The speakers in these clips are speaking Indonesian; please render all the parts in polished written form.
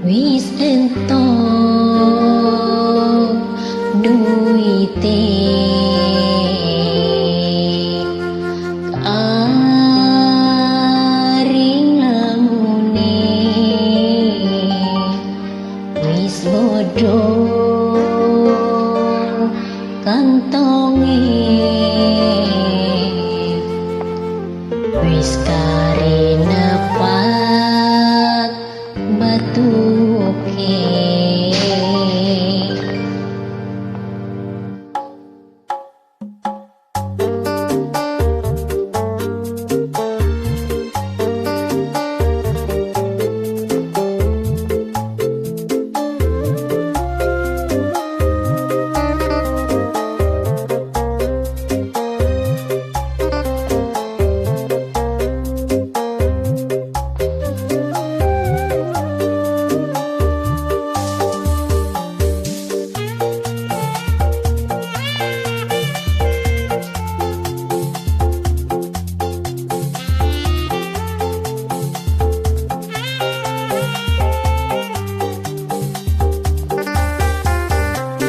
wis entuk duite aring lamune wis bodol kantonge wis karenepak batuke.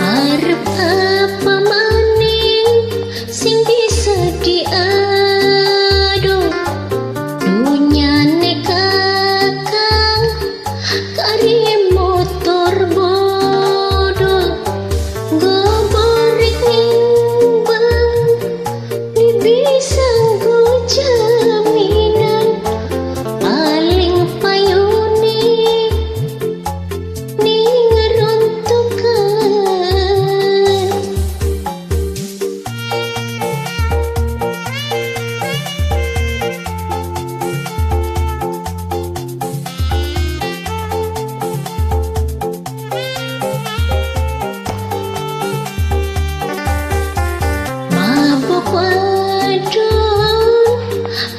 Arep apa maning sing bisa diadu dunyane kakang kari motor bodoh goborek nimbang di bisa go jaminan paling payune ning rontokan. Mabuk wadon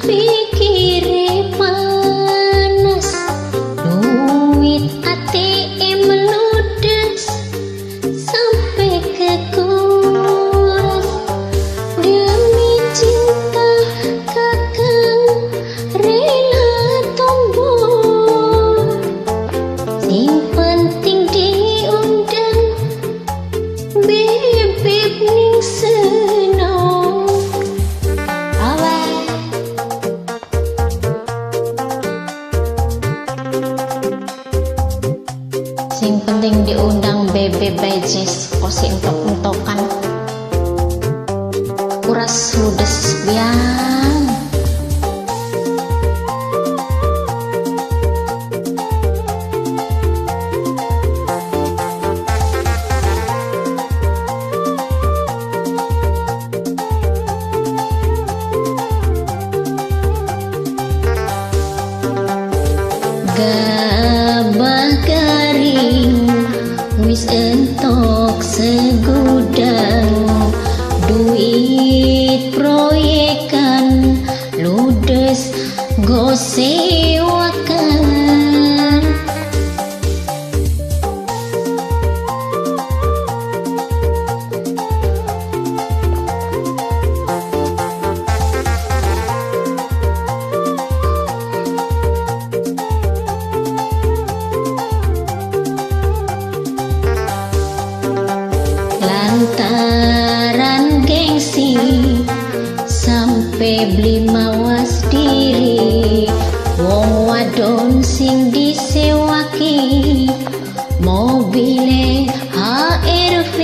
pikire panas duit ATM ludes sampai ke kuras demi cinta kakang rela tombol sing penting diundang bebek ning senong awet sing penting diundang bebek bejes kosi entok-entokan kuras ludes biang. Gabah garing wis entok segudang duit proyekan ludes go sewakan. Lantaran gengsi sampai beli mawas diri wong wadon sing disewaki mobile HRV